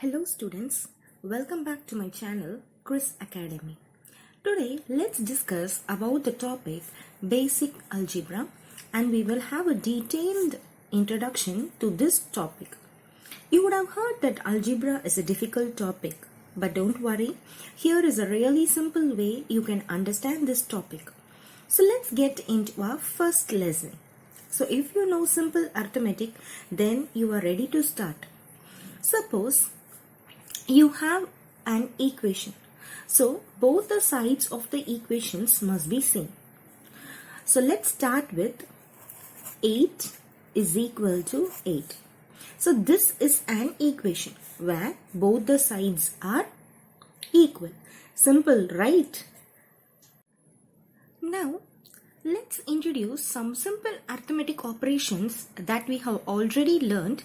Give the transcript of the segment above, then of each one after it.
Hello students, welcome back to my channel Kris Academy. Today let's discuss about the topic basic algebra and we will have a detailed introduction to this topic. You would have heard that algebra is a difficult topic, but don't worry, here is a really simple way you can understand this topic. So let's get into our first lesson. So if you know simple arithmetic, then you are ready to start. Suppose you have an equation. So both the sides of the equations must be same. So let's start with 8 is equal to 8. So this is an equation where both the sides are equal. Simple, right? Now let's introduce some simple arithmetic operations that we have already learned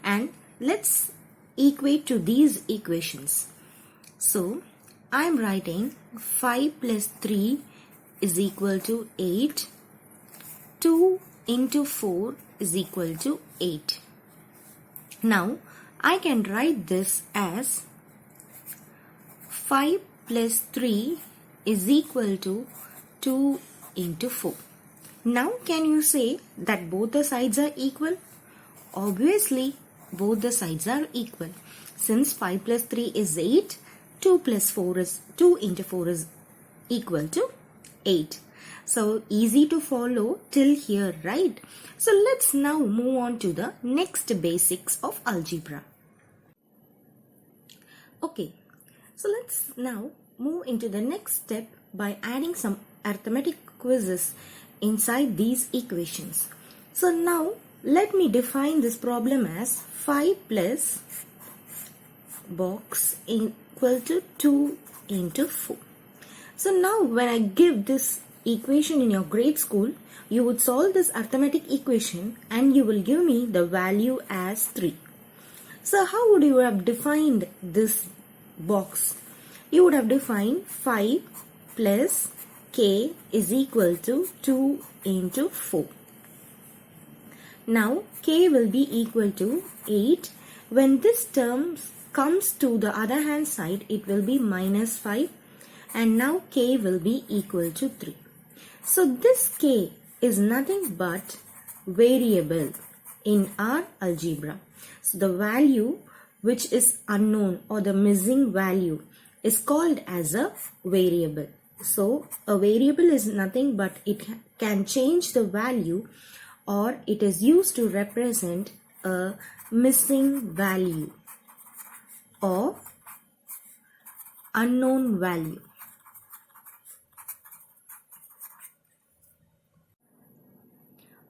and let's equate to these equations. So I am writing 5 plus 3 is equal to 8. 2 into 4 is equal to 8. Now I can write this as 5 plus 3 is equal to 2 into 4. Now can you say that both the sides are equal? Obviously both the sides are equal. Since 5 plus 3 is 8, 2 into 4 is equal to 8. So easy to follow till here, right? So let's now move on to the next basics of algebra. Okay, so let's now move into the next step by adding some arithmetic quizzes inside these equations. So now let me define this problem as 5 plus box equal to 2 into 4. So now when I give this equation in your grade school, you would solve this arithmetic equation and you will give me the value as 3. So how would you have defined this box? You would have defined 5 plus k is equal to 2 into 4. Now k will be equal to 8. When this term comes to the other hand side, it will be minus 5 and now k will be equal to 3. So this k is nothing but variable in our algebra. So the value which is unknown or the missing value is called as a variable. So a variable is nothing but it can change the value or it is used to represent a missing value or unknown value.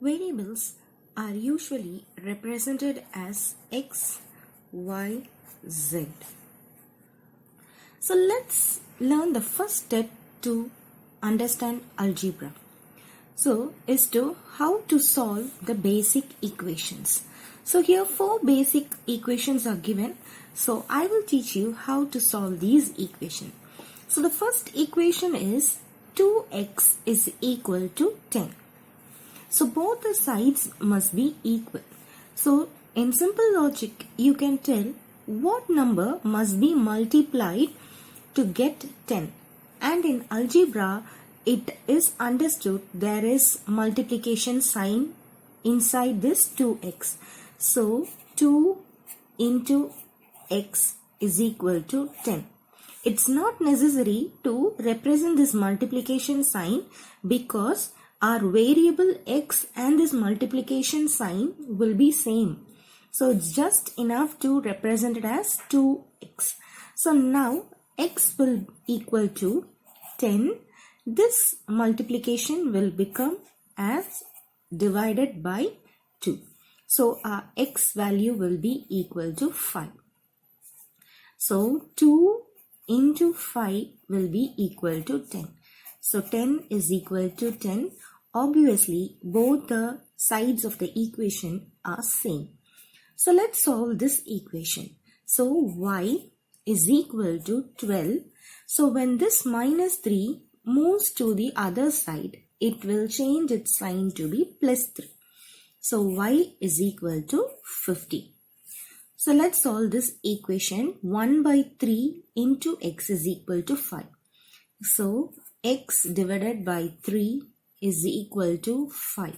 Variables are usually represented as x, y, z. So let's learn the first step to understand algebra. So is to how to solve the basic equations. So here 4 basic equations are given. So I will teach you how to solve these equations. So the first equation is 2x is equal to 10. So both the sides must be equal. So in simple logic you can tell what number must be multiplied to get 10. And in algebra it is understood there is multiplication sign inside this 2x. So 2 into x is equal to 10. It's not necessary to represent this multiplication sign because our variable x and this multiplication sign will be same. So it's just enough to represent it as 2x. So now x will equal to 10. This multiplication will become as divided by 2. So our x value will be equal to 5. So 2 into 5 will be equal to 10. So 10 is equal to 10. Obviously both the sides of the equation are same. So let's solve this equation. So y is equal to 12. So when this minus 3 moves to the other side, it will change its sign to be plus 3. So y is equal to 50. So let's solve this equation. 1 by 3 into x is equal to 5. So x divided by 3 is equal to 5.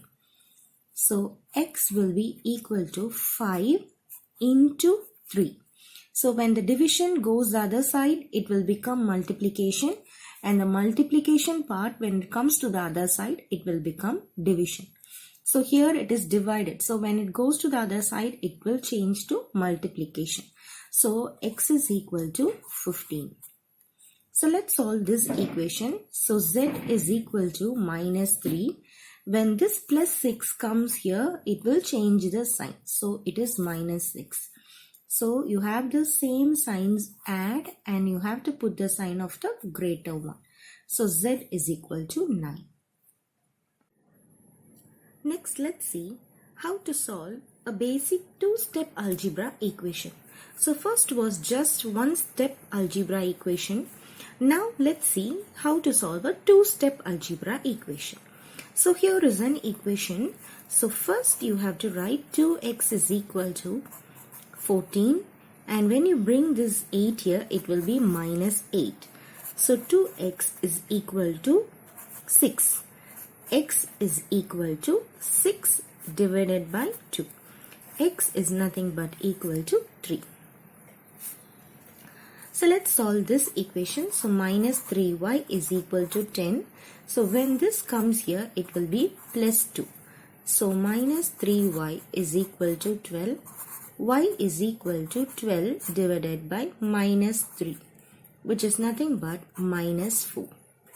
So x will be equal to 5 into 3. So when the division goes the other side, it will become multiplication, and the multiplication part, when it comes to the other side, it will become division. So here it is divided. So when it goes to the other side, it will change to multiplication. So x is equal to 15. So let's solve this equation. So z is equal to minus 3. When this plus 6 comes here, it will change the sign. So it is minus 6. So you have the same signs add, and you have to put the sign of the greater one. So z is equal to 9. Next, let's see how to solve a basic two-step algebra equation. So first was just one-step algebra equation. Now let's see how to solve a two-step algebra equation. So here is an equation. So first you have to write 2x is equal to 14, and when you bring this 8 here, it will be minus 8. So 2x is equal to 6. X is equal to 6 divided by 2. X is nothing but equal to 3. So let's solve this equation. So minus 3y is equal to 10. So when this comes here, it will be plus 2. So minus 3y is equal to 12. Y is equal to 12 divided by minus 3, which is nothing but minus 4.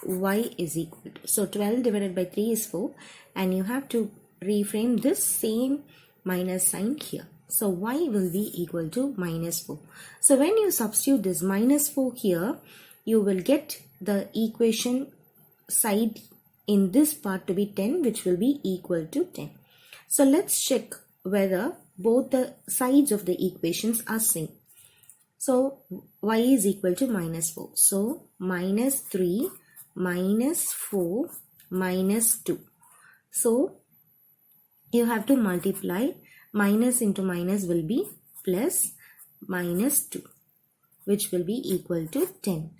Y is equal to, so 12 divided by 3 is 4, and you have to reframe this same minus sign here. So y will be equal to minus 4. So when you substitute this minus 4 here, you will get the equation side in this part to be 10, which will be equal to 10. So let's check whether both the sides of the equations are same. So y is equal to minus 4. So minus 3 minus 4 minus 2. So you have to multiply. Minus into minus will be plus, minus 2, which will be equal to 10.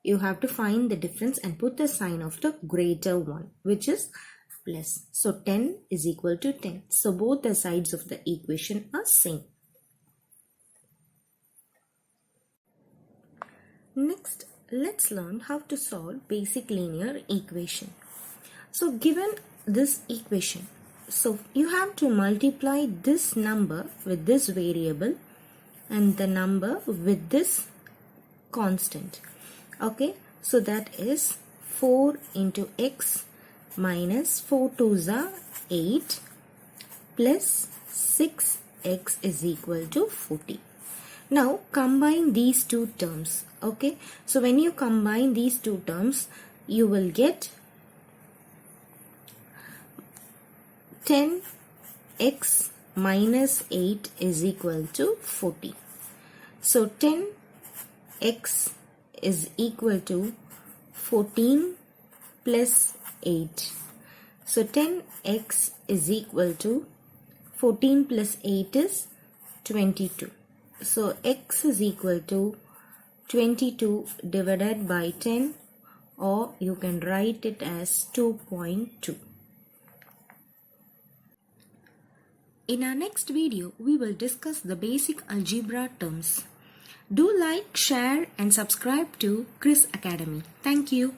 You have to find the difference and put the sign of the greater one, which is plus. So 10 is equal to 10. So both the sides of the equation are same. Next, let's learn how to solve basic linear equation. So given this equation, so you have to multiply this number with this variable and the number with this constant. Okay, so that is 4 into x minus 4 2s are 8 plus 6x is equal to 40. Now combine these two terms. Okay, so when you combine these two terms, you will get 10x minus 8 is equal to 40. So 10x is equal to 14 plus 8. So 10x is equal to 14 plus 8 is 22. So x is equal to 22 divided by 10, or you can write it as 2.2. In our next video, we will discuss the basic algebra terms. Do like, share and subscribe to Kris Academy. Thank you.